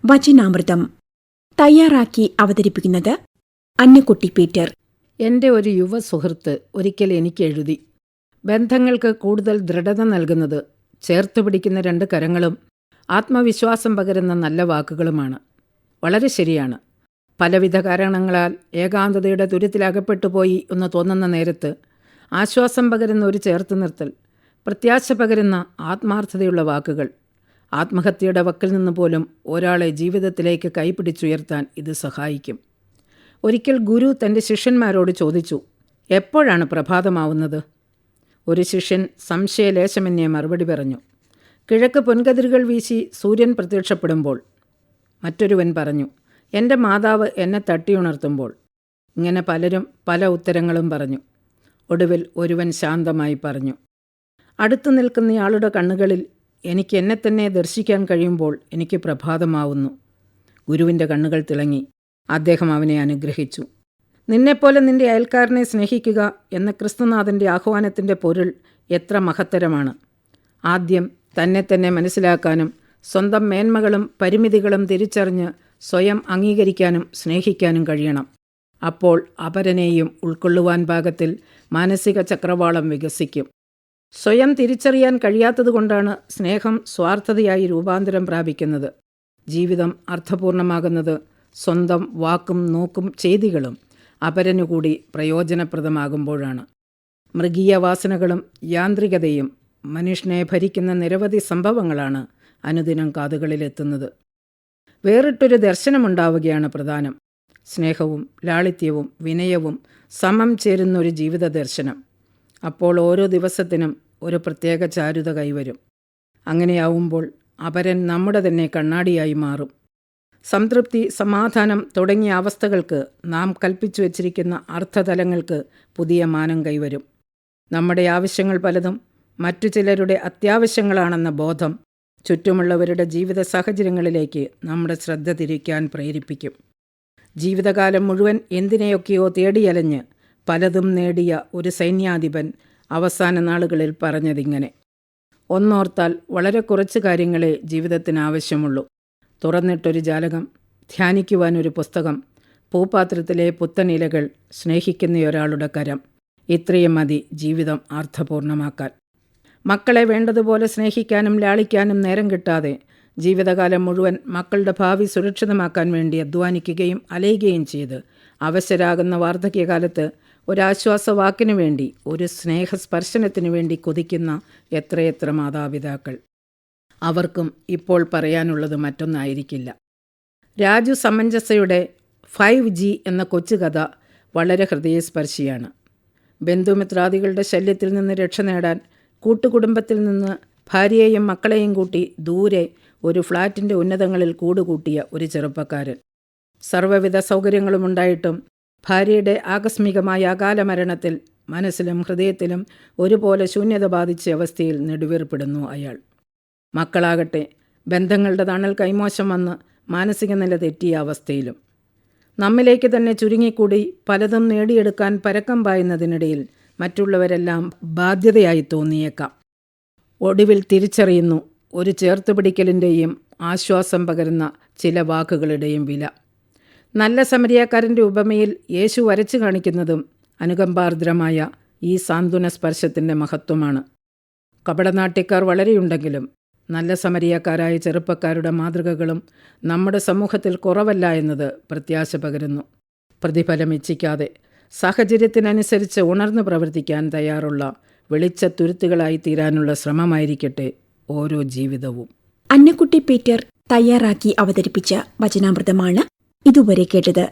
വചനാമൃതം തയ്യാറാക്കി അവതരിപ്പിക്കുന്നത് അന്നക്കുട്ടി പീറ്റർ. എൻ്റെ ഒരു യുവ സുഹൃത്ത് ഒരിക്കൽ എനിക്ക് എഴുതി, ബന്ധങ്ങൾക്ക് കൂടുതൽ ദൃഢത നൽകുന്നത് ചേർത്ത് പിടിക്കുന്ന 2 കരങ്ങളും ആത്മവിശ്വാസം പകരുന്ന നല്ല വാക്കുകളുമാണ്. വളരെ ശരിയാണ്. പലവിധ കാരണങ്ങളാൽ ഏകാന്തതയുടെ തുരുത്തിലകപ്പെട്ടുപോയി എന്ന് തോന്നുന്ന നേരത്ത് ആശ്വാസം പകരുന്ന ഒരു ചേർത്ത് നിർത്തൽ, പ്രത്യാശ പകരുന്ന ആത്മാർത്ഥതയുള്ള വാക്കുകൾ, ആത്മഹത്യയുടെ വക്കിൽ നിന്ന് പോലും ഒരാളെ ജീവിതത്തിലേക്ക് കൈപിടിച്ചുയർത്താൻ ഇത് സഹായിക്കും. ഒരിക്കൽ ഗുരു തൻ്റെ ശിഷ്യന്മാരോട് ചോദിച്ചു, എപ്പോഴാണ് പ്രഭാതമാവുന്നത്? ഒരു ശിഷ്യൻ സംശയലേശമെന്നേ മറുപടി പറഞ്ഞു, കിഴക്ക് പൊൻകതിരുകൾ വീശി സൂര്യൻ പ്രത്യക്ഷപ്പെടുമ്പോൾ. മറ്റൊരുവൻ പറഞ്ഞു, എൻ്റെ മാതാവ് എന്നെ തട്ടിയുണർത്തുമ്പോൾ. ഇങ്ങനെ പലരും പല ഉത്തരങ്ങളും പറഞ്ഞു. ഒടുവിൽ ഒരുവൻ ശാന്തമായി പറഞ്ഞു, അടുത്തു നിൽക്കുന്നയാളുടെ കണ്ണുകളിൽ എനിക്ക് എന്നെ തന്നെ ദർശിക്കാൻ കഴിയുമ്പോൾ എനിക്ക് പ്രഭാതമാവുന്നു. ഗുരുവിൻ്റെ കണ്ണുകൾ തിളങ്ങി. അദ്ദേഹം അവനെ അനുഗ്രഹിച്ചു. നിന്നെപ്പോലെ നിന്റെ അയൽക്കാരനെ സ്നേഹിക്കുക എന്ന ക്രിസ്തുനാഥൻ്റെ ആഹ്വാനത്തിൻ്റെ പൊരുൾ എത്ര മഹത്തരമാണ്. ആദ്യം തന്നെ തന്നെ മനസ്സിലാക്കാനും സ്വന്തം മേന്മകളും പരിമിതികളും തിരിച്ചറിഞ്ഞ് സ്വയം അംഗീകരിക്കാനും സ്നേഹിക്കാനും കഴിയണം. അപ്പോൾ അപരനെയും ഉൾക്കൊള്ളുവാൻ പാകത്തിൽ മാനസിക ചക്രവാളം വികസിക്കും. സ്വയം തിരിച്ചറിയാൻ കഴിയാത്തതുകൊണ്ടാണ് സ്നേഹം സ്വാർത്ഥതയായി രൂപാന്തരം പ്രാപിക്കുന്നത്. ജീവിതം അർത്ഥപൂർണമാകുന്നത് സ്വന്തം വാക്കും നോക്കും ചെയ്തികളും അപരനുകൂടി പ്രയോജനപ്രദമാകുമ്പോഴാണ്. മൃഗീയ വാസനകളും യാന്ത്രികതയും മനുഷ്യനെ ഭരിക്കുന്ന നിരവധി സംഭവങ്ങളാണ് അനുദിനം കാതുകളിലെത്തുന്നത്. വേറിട്ടൊരു ദർശനമുണ്ടാവുകയാണ് പ്രധാനം. സ്നേഹവും ലാളിത്യവും വിനയവും സമം ചേരുന്നൊരു ജീവിത ദർശനം. അപ്പോൾ ഓരോ ദിവസത്തിനും ഒരു പ്രത്യേക ചാരുത കൈവരും. അങ്ങനെയാവുമ്പോൾ അപരൻ നമ്മുടെ തന്നെ കണ്ണാടിയായി മാറും. സംതൃപ്തി, സമാധാനം തുടങ്ങിയ അവസ്ഥകൾക്ക് നാം കൽപ്പിച്ചു വച്ചിരിക്കുന്ന അർത്ഥതലങ്ങൾക്ക് പുതിയ മാനം കൈവരും. നമ്മുടെ ആവശ്യങ്ങൾ പലതും മറ്റു ചിലരുടെ അത്യാവശ്യങ്ങളാണെന്ന ബോധം ചുറ്റുമുള്ളവരുടെ ജീവിത സാഹചര്യങ്ങളിലേക്ക് നമ്മുടെ ശ്രദ്ധ തിരിക്കാൻ പ്രേരിപ്പിക്കും. ജീവിതകാലം മുഴുവൻ എന്തിനെയൊക്കെയോ തേടിയലഞ്ഞ് പലതും നേടിയ ഒരു സൈന്യാധിപൻ അവസാന നാളുകളിൽ പറഞ്ഞതിങ്ങനെ, ഒന്നോർത്താൽ വളരെ കുറച്ച് കാര്യങ്ങളെ ജീവിതത്തിന് ആവശ്യമുള്ളൂ. തുറന്നിട്ടൊരു ജാലകം, ധ്യാനിക്കുവാൻ ഒരു പുസ്തകം, പൂപ്പാത്രത്തിലെ പുത്തനിലകൾ, സ്നേഹിക്കുന്നയൊരാളുടെ കരം. ഇത്രയും മതി ജീവിതം അർത്ഥപൂർണമാക്കാൻ. മക്കളെ വേണ്ടതുപോലെ സ്നേഹിക്കാനും ലാളിക്കാനും നേരം കിട്ടാതെ ജീവിതകാലം മുഴുവൻ മക്കളുടെ ഭാവി സുരക്ഷിതമാക്കാൻ വേണ്ടി അധ്വാനിക്കുകയും അലയുകയും ചെയ്ത് അവശരാകുന്ന വാർദ്ധക്യകാലത്ത് ഒരാശ്വാസവാക്കിനു വേണ്ടി, ഒരു സ്നേഹസ്പർശനത്തിനു വേണ്ടി കൊതിക്കുന്ന എത്രയെത്ര മാതാപിതാക്കൾ. അവർക്കും ഇപ്പോൾ പറയാനുള്ളത് മറ്റൊന്നായിരിക്കില്ല. രാജു സമഞ്ജസയുടെ 5G എന്ന കൊച്ചുകഥ വളരെ ഹൃദയസ്പർശിയാണ്. ബന്ധുമിത്രാദികളുടെ ശല്യത്തിൽ നിന്ന് രക്ഷ നേടാൻ കൂട്ടുകുടുംബത്തിൽ നിന്ന് ഭാര്യയെയും മക്കളെയും കൂട്ടി ദൂരെ ഒരു ഫ്ലാറ്റിൻ്റെ ഉന്നതങ്ങളിൽ കൂടുകൂട്ടിയ ഒരു ചെറുപ്പക്കാരൻ. സർവ്വവിധ സൗകര്യങ്ങളുമുണ്ടായിട്ടും ഭാര്യയുടെ ആകസ്മികമായ അകാല മരണത്തിൽ മനസ്സിലും ഹൃദയത്തിലും ഒരുപോലെ ശൂന്യത ബാധിച്ച അവസ്ഥയിൽ നെടുവീർപ്പെടുന്നു അയാൾ. മക്കളാകട്ടെ ബന്ധങ്ങളുടെ തണൽ കൈമോശം വന്ന് മാനസിക നില തെറ്റിയ അവസ്ഥയിലും. നമ്മിലേക്ക് തന്നെ ചുരുങ്ങിക്കൂടി പലതും നേടിയെടുക്കാൻ പരക്കം പായുന്നതിനിടയിൽ മറ്റുള്ളവരെല്ലാം ബാധ്യതയായി തോന്നിയേക്കാം. ഒടുവിൽ തിരിച്ചറിയുന്നു ഒരു ചേർത്തുപിടിക്കലിൻ്റെയും ആശ്വാസം പകരുന്ന ചില വാക്കുകളുടെയും വില. നല്ല സമരിയാക്കാരൻ്റെ ഉപമയിൽ യേശു വരച്ചു കാണിക്കുന്നതും അനുകമ്പാർദ്രമായ ഈ സാന്ത്വന സ്പർശത്തിൻ്റെ മഹത്വമാണ്. കപടനാട്യക്കാർ വളരെയുണ്ടെങ്കിലും നല്ല സമരിയാക്കാരായ ചെറുപ്പക്കാരുടെ മാതൃകകളും നമ്മുടെ സമൂഹത്തിൽ കുറവല്ല എന്നത് പ്രത്യാശ പകരുന്നു. പ്രതിഫലം ഇച്ഛിക്കാതെ സാഹചര്യത്തിനനുസരിച്ച് ഉണർന്നു പ്രവർത്തിക്കാൻ തയ്യാറുള്ള വെളിച്ചത്തുരുത്തുകളായി തീരാനുള്ള ശ്രമമായിരിക്കട്ടെ ഓരോ ജീവിതവും. അന്നക്കുട്ടി പീറ്റർ തയ്യാറാക്കി അവതരിപ്പിച്ച വചനാമൃതമാണ് ഇതുവരെ കേട്ടത്.